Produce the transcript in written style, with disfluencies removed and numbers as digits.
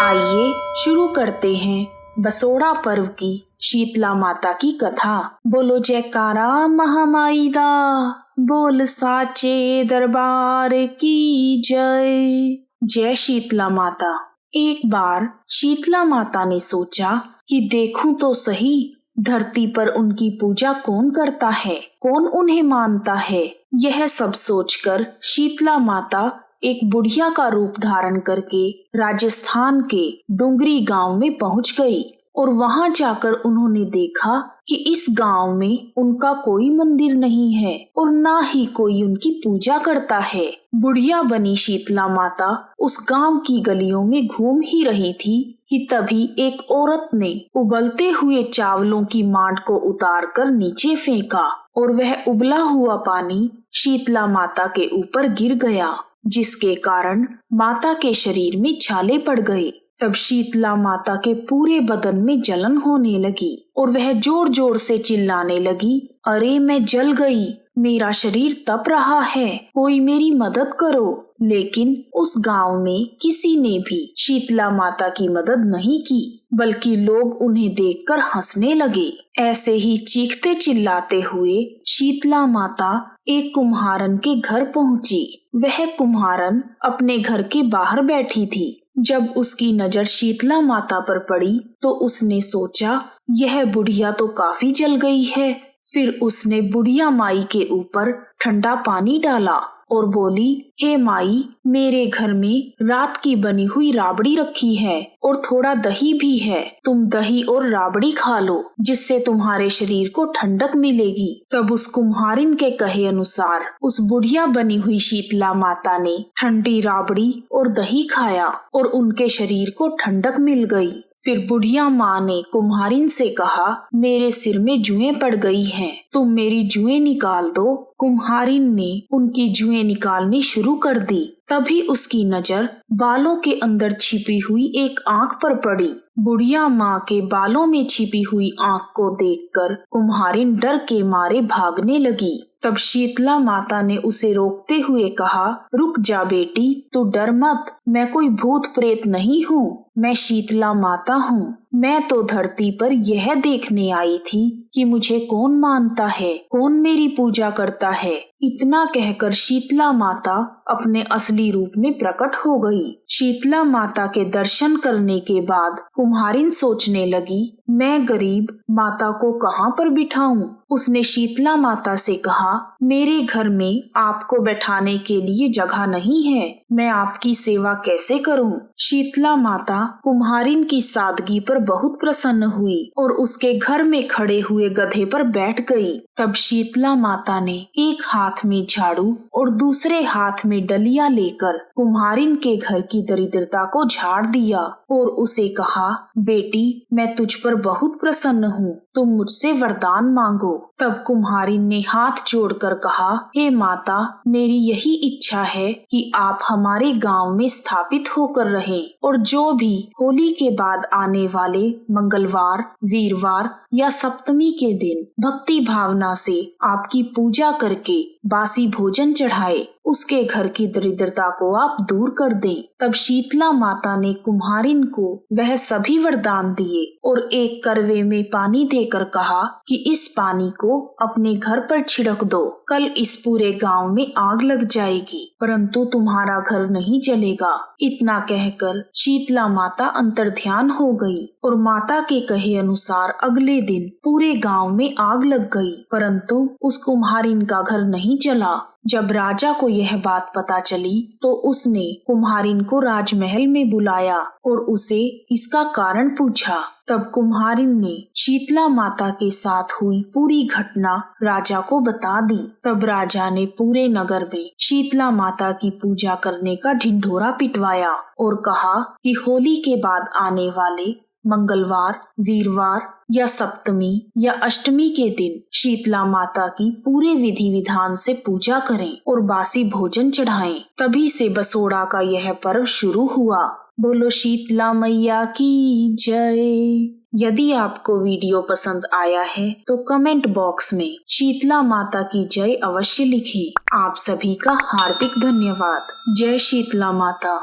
आइए शुरू करते हैं बसोड़ा पर्व की शीतला माता की कथा। बोलो जयकारा महामाई दा, बोल साचे दरबार की जय। जय शीतला माता। एक बार शीतला माता ने सोचा कि देखूं तो सही धरती पर उनकी पूजा कौन करता है, कौन उन्हें मानता है। यह सब सोचकर शीतला माता एक बुढ़िया का रूप धारण करके राजस्थान के डुंगरी गांव में पहुंच गई और वहां जाकर उन्होंने देखा कि इस गांव में उनका कोई मंदिर नहीं है और ना ही कोई उनकी पूजा करता है। बुढ़िया बनी शीतला माता उस गांव की गलियों में घूम ही रही थी कि तभी एक औरत ने उबलते हुए चावलों की मांड को उतारकर नीचे फेंका और वह उबला हुआ पानी शीतला माता के ऊपर गिर गया, जिसके कारण माता के शरीर में छाले पड़ गए। तब शीतला माता के पूरे बदन में जलन होने लगी और वह जोर जोर से चिल्लाने लगी, अरे मैं जल गई, मेरा शरीर तप रहा है, कोई मेरी मदद करो। लेकिन उस गांव में किसी ने भी शीतला माता की मदद नहीं की, बल्कि लोग उन्हें देखकर हंसने लगे। ऐसे ही चीखते चिल्लाते हुए शीतला माता एक कुम्हारन के घर पहुंची। वह कुम्हारन अपने घर के बाहर बैठी थी। जब उसकी नजर शीतला माता पर पड़ी तो उसने सोचा, यह बुढ़िया तो काफी जल गई है। फिर उसने बुढ़िया माई के ऊपर ठंडा पानी डाला और बोली, हे माई, मेरे घर में रात की बनी हुई राबड़ी रखी है और थोड़ा दही भी है, तुम दही और राबड़ी खा लो, जिससे तुम्हारे शरीर को ठंडक मिलेगी। तब उस कुम्हारिन के कहे अनुसार उस बुढ़िया बनी हुई शीतला माता ने ठंडी राबड़ी और दही खाया और उनके शरीर को ठंडक मिल गई। फिर बुढ़िया माँ ने कुम्हारिन से कहा, मेरे सिर में जुएं पड़ गई हैं, तुम मेरी जुएं निकाल दो। कुम्हारिन ने उनकी जुएं निकालनी शुरू कर दी। तभी उसकी नजर बालों के अंदर छिपी हुई एक आंख पर पड़ी। बुढ़िया माँ के बालों में छिपी हुई आंख को देखकर कुम्हारिन डर के मारे भागने लगी। तब शीतला माता ने उसे रोकते हुए कहा, रुक जा बेटी, तू डर मत, मैं कोई भूत प्रेत नहीं हूँ, मैं शीतला माता हूँ। मैं तो धरती पर यह देखने आई थी कि मुझे कौन मानता है, कौन मेरी पूजा करता है। इतना कहकर शीतला माता अपने असली रूप में प्रकट हो गई। शीतला माता के दर्शन करने के बाद कुम्हारिन सोचने लगी, मैं गरीब माता को कहाँ पर बिठाऊं। उसने शीतला माता से कहा, मेरे घर में आपको बैठाने के लिए जगह नहीं है, मैं आपकी सेवा कैसे करूं। शीतला माता कुम्हारिन की सादगी पर बहुत प्रसन्न हुई और उसके घर में खड़े हुए गधे पर बैठ गई। तब शीतला माता ने एक हाथ में झाड़ू और दूसरे हाथ में डलिया लेकर कुम्हारिन के घर की दरिद्रता को झाड़ दिया और उसे कहा, बेटी, मैं तुझ पर बहुत प्रसन्न हूँ, तुम मुझसे वरदान मांगो। तब कुम्हारिन ने हाथ जोड़कर कहा, हे माता, मेरी यही इच्छा है कि आप हमारे गांव में स्थापित होकर रहें और जो भी होली के बाद आने वाले मंगलवार, वीरवार या सप्तमी के दिन भक्ति भावना से आपकी पूजा करके बासी भोजन चढ़ाए, उसके घर की दरिद्रता को आप दूर कर दें। तब शीतला माता ने कुम्हारिन को वह सभी वरदान दिए और एक करवे में पानी देकर कहा कि इस पानी को अपने घर पर छिड़क दो, कल इस पूरे गांव में आग लग जाएगी, परंतु तुम्हारा घर नहीं जलेगा। इतना कहकर शीतला माता अंतर्ध्यान हो गई और माता के कहे अनुसार अगले दिन पूरे गांव में आग लग गई, परंतु उस कुम्हारिन का घर नहीं जला। जब राजा को यह बात पता चली तो उसने कुम्हारिन को राजमहल में बुलाया और उसे इसका कारण पूछा। तब कुम्हारिन ने शीतला माता के साथ हुई पूरी घटना राजा को बता दी। तब राजा ने पूरे नगर में शीतला माता की पूजा करने का ढिंढोरा पिटवाया और कहा कि होली के बाद आने वाले मंगलवार, वीरवार या सप्तमी या अष्टमी के दिन शीतला माता की पूरे विधि विधान से पूजा करें और बासी भोजन चढ़ाएं। तभी से बसोड़ा का यह पर्व शुरू हुआ। बोलो शीतला मैया की जय। यदि आपको वीडियो पसंद आया है तो कमेंट बॉक्स में शीतला माता की जय अवश्य लिखें। आप सभी का हार्दिक धन्यवाद। जय शीतला माता।